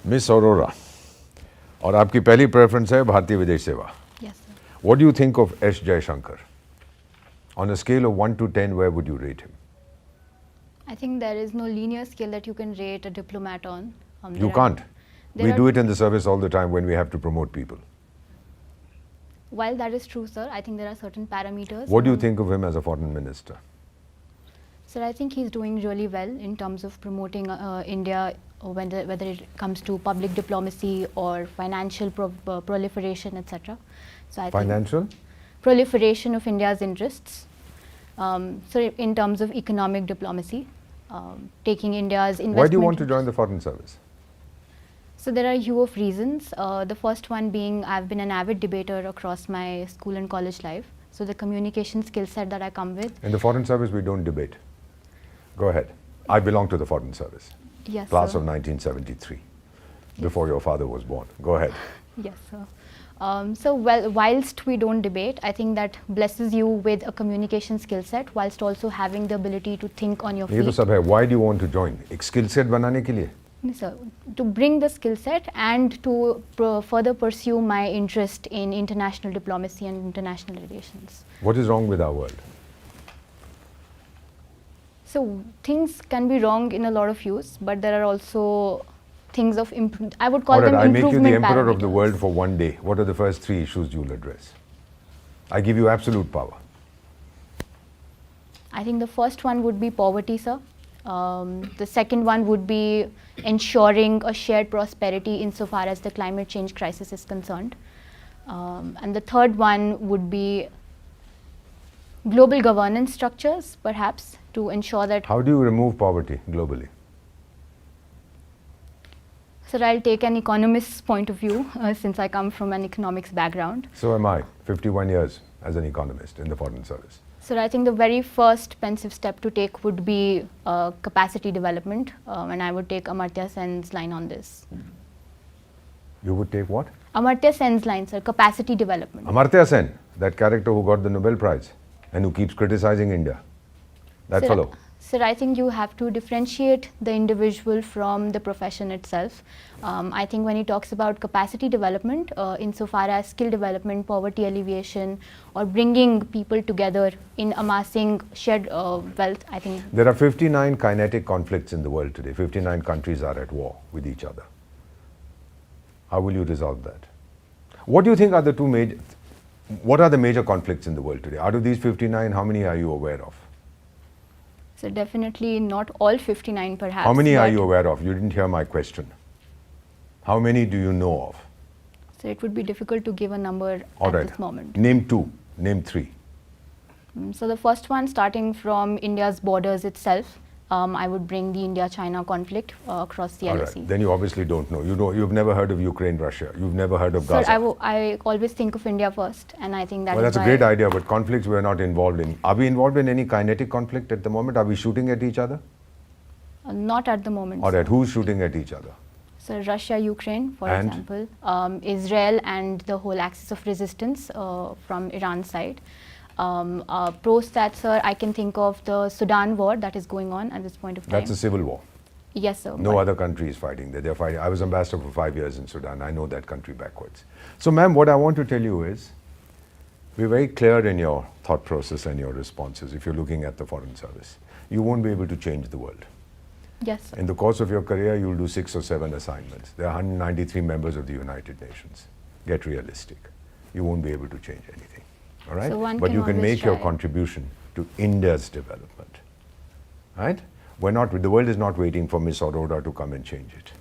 Miss Arora, और आपकी पहली प्रेफरेंस है भारतीय विदेश सेवा. Yes, sir. What do you think of S. Jaishankar? On a scale of 1 to 10, where would you rate him? I think there is no linear scale that you can rate a diplomat on. You can't. We do it in the service all the time when we have to promote people. While that is true, sir, I think there are certain parameters. What do you think of him as a foreign minister? Sir, I think he's doing really well in terms of promoting India, whether it comes to public diplomacy or financial proliferation, etc. So I Financial? think proliferation of India's interests. So in terms of economic diplomacy, taking India's investment. Why do you want to join the foreign service? So there are a few of reasons. The first one being I've been an avid debater across my school and college life. So the communication skill set that I come with. In the foreign service, we don't debate. Go ahead. I belong to the foreign service. Yes, Class sir. of 1973, before your father was born. Go ahead. Yes, sir. So whilst we don't debate, I think that blesses you with a communication skill set, whilst also having the ability to think on your ये तो feet. सब है. Why do you want to join? एक skill set बनाने के लिए. Yes, sir. To bring the skill set and to further pursue my interest in international diplomacy and international relations. What is wrong with our world? So things can be wrong in a lot of views, but there are also things of I would call All right, them I make you improvement the emperor of the parameters. world for one day. What are the first 3 issues you'll address? I give you absolute power. I think the first one would be poverty, sir. The second one would be ensuring a shared prosperity insofar as the climate change crisis is concerned. And the third one would be global governance structures, perhaps, to ensure that. How do you remove poverty globally? Sir, I'll take an economist's point of view since I come from an economics background. So am I, 51 years as an economist in the foreign service. So I think the very first pensive step to take would be capacity development, and I would take Amartya Sen's line on this. You would take what? Amartya Sen's line, sir, capacity development. Amartya Sen, that character who got the Nobel Prize and who keeps criticizing India. That Sir, fellow. Sir, I think you have to differentiate the individual from the profession itself. I think when he talks about capacity development, insofar as skill development, poverty alleviation, or bringing people together in amassing shared wealth, I think. There are 59 kinetic conflicts in the world today. 59 countries are at war with each other. How will you resolve that? What do you think are the what are the major conflicts in the world today? Out of these 59, how many are you aware of? So definitely not all 59 perhaps. How many are but- you aware of? You didn't hear my question. How many do you know of? So it would be difficult to give a number All at right. this moment. Name 2, name 3. So the first one, starting from India's borders itself, I would bring the India-China conflict across the All LSE. right. Then you obviously don't know. You've never heard of Ukraine, Russia. You've never heard of Sir, Gaza. I always think of India first, and I think that Well, is that's a why great idea, but conflicts we're not involved in. Are we involved in any kinetic conflict at the moment? Are we shooting at each other? Not at the moment. All sir. right. Who's shooting at each other? So Russia, Ukraine, for And? example, Israel and the whole axis of resistance from Iran's side. Post that, sir, I can think of the Sudan war that is going on at this point of time. That's a civil war. Yes, sir. No but- other country is fighting there. They're fighting. I was ambassador for 5 years in Sudan. I know that country backwards. So, ma'am, what I want to tell you is, be very clear in your thought process and your responses if you're looking at the foreign service. You won't be able to change the world. Yes, sir. In the course of your career, you'll do 6 or 7 assignments. There are 193 members of the United Nations. Get realistic. You won't be able to change anything. All right? So one But can you can always make your try. contribution to India's development. Right? The world is not waiting for Miss Aurora to come and change it.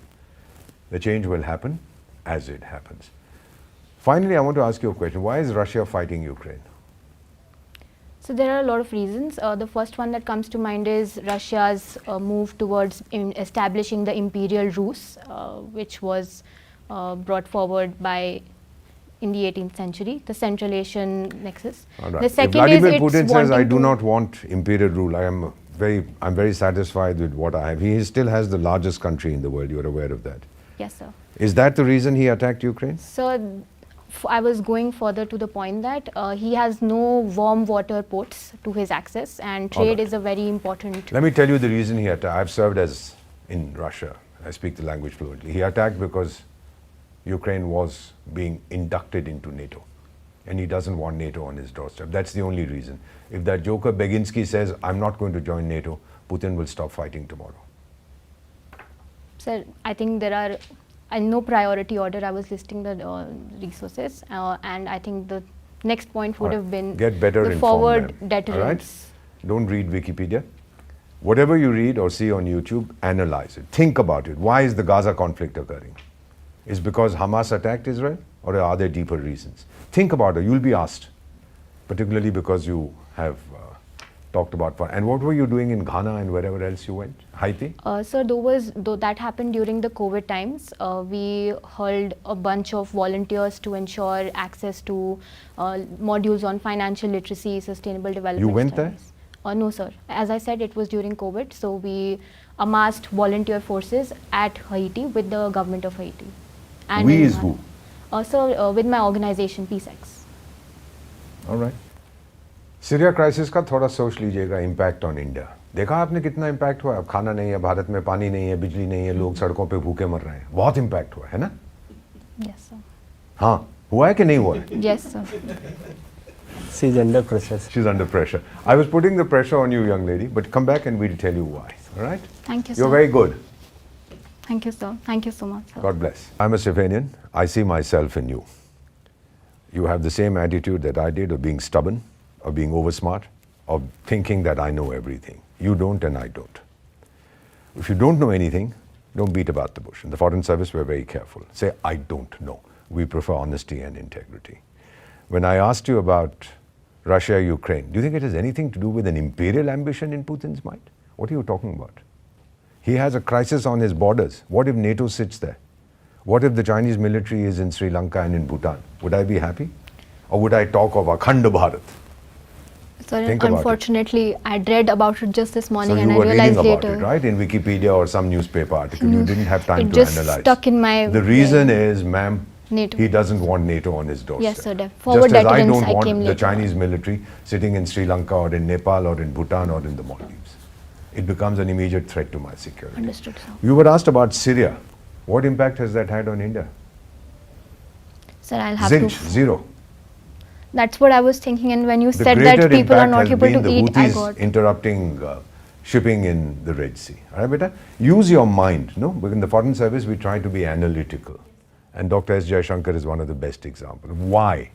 The change will happen as it happens. Finally, I want to ask you a question. Why is Russia fighting Ukraine? So there are a lot of reasons. The first one that comes to mind is Russia's move towards establishing the imperial Rus, which was brought forward by in the 18th century, the Central Asian nexus. All right. The If second Vladimir is it's Putin says, I wanting do to- not want imperial rule, I'm very satisfied with what I have. He still has the largest country in the world. You're aware of that. Yes, sir. Is that the reason he attacked Ukraine? So I was going further to the point that he has no warm water ports to his access, and All trade right. is a very important. Let me tell you the reason he attacked. I've served in Russia I speak the language fluently. He attacked because Ukraine was being inducted into NATO. And he doesn't want NATO on his doorstep. That's the only reason. If that joker Beginsky says, I'm not going to join NATO, Putin will stop fighting tomorrow. Sir, I think there are, in no priority order, I was listing the resources, and I think the next point would have been Get better the informed, forward ma'am. deterrence. All right? Don't read Wikipedia. Whatever you read or see on YouTube, analyze it. Think about it. Why is the Gaza conflict occurring? Is because Hamas attacked Israel, or are there deeper reasons? Think about it. You'll be asked, particularly because you have talked about. And what were you doing in Ghana and wherever else you went? Haiti? Sir, though that happened during the COVID times, we held a bunch of volunteers to ensure access to modules on financial literacy, sustainable development. You went studies. No, sir. As I said, it was during COVID, so we amassed volunteer forces at Haiti with the government of Haiti. And We is who? Sir, with my organization, PSEX. All right. Syria crisis का थोड़ा सोच लीजिएगा impact on India. देखा आपने कितना impact हुआ? अब खाना नहीं है भारत में, पानी नहीं है, बिजली नहीं है, लोग सड़कों पे भूखे मर रहे हैं. बहुत इम्पैक्ट हुआ है ना? Yes, sir. हाँ, हुआ है कि नहीं हुआ है? Yes, sir. She's under pressure. She's under pressure. I was putting the pressure on you, young lady, but come back and we'll tell you why. All right? Thank you, You're sir. very good. Thank you, sir. Thank you so much, sir. God bless. I'm a Sylvanian. I see myself in you. You have the same attitude that I did of being stubborn, of being oversmart, of thinking that I know everything. You don't and I don't. If you don't know anything, don't beat about the bush. In the Foreign Service, we're very careful. Say, I don't know. We prefer honesty and integrity. When I asked you about Russia, Ukraine, do you think it has anything to do with an imperial ambition in Putin's mind? What are you talking about? He has a crisis on his borders. What if NATO sits there? What if the Chinese military is in Sri Lanka and in Bhutan? Would I be happy? Or would I talk of Akhanda Bharat? Sir, Think about it. unfortunately, I read about it just this morning So and you I were reading realized about later. it, right? In Wikipedia or some newspaper article. You didn't have time It to just analyze. stuck in my The reason is, ma'am, NATO. he doesn't want NATO on his doorstep. Yes, sir. Forward Just as I deterrence, don't I want came the later. Chinese military sitting in Sri Lanka or in Nepal or in Bhutan or in the Maldives. It becomes an immediate threat to my security. Understood, sir. You were asked about Syria. What impact has that had on India? Sir, I'll have Zinch, to. zero. That's what I was thinking, and when you The said greater that people are impact not has able been to the eat, I Houthis got. interrupting shipping in the Red Sea. All right, beta? Use your mind. No, but in the Foreign Service, we try to be analytical, and Dr. S. Jaishankar is one of the best examples. Why?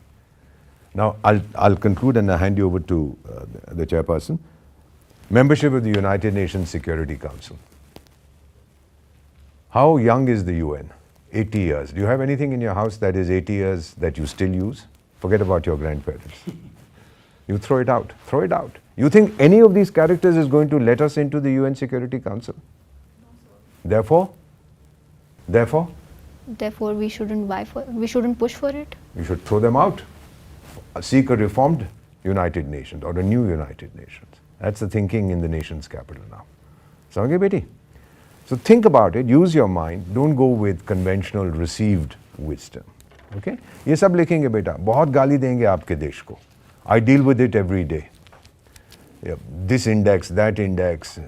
Now, I'll conclude and I'll hand you over to the chairperson. Membership of the United Nations Security Council. How young is the UN? 80 years. Do you have anything in your house that is 80 years that you still use? Forget about your grandparents. You throw it out. Throw it out. You think any of these characters is going to let us into the UN Security Council? Therefore, Therefore, we shouldn't push for it. you should throw them out. Seek a reformed United Nations or a new United Nations. That's the thinking in the nation's capital now. Samajhe beti? So think about it, use your mind, don't go with conventional received wisdom. Okay? ये सब लिखेंगे बेटा, बहुत गाली देंगे आपके देश को. I deal with it every day. Yeah, this index, that index,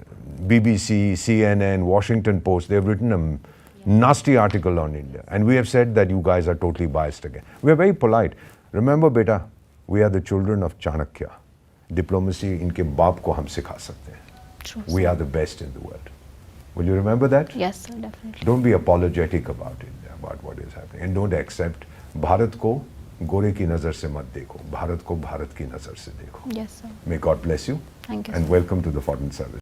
BBC, CNN, Washington Post, they've written a nasty article on India. And we have said that you guys are totally biased again. We are very polite. Remember beta, we are the children of Chanakya. Diplomacy, इनके बाप को हम सिखा सकते हैं. True, We are the best in the world. Will you remember that? Yes, sir, definitely. Don't be apologetic about it, about what is happening. And don't accept, Bharat को गोरे की नज़र से मत देखो, भारत को भारत की नज़र से देखो. Yes, sir. May God bless you. Thank you, And sir. welcome to the Foreign Service.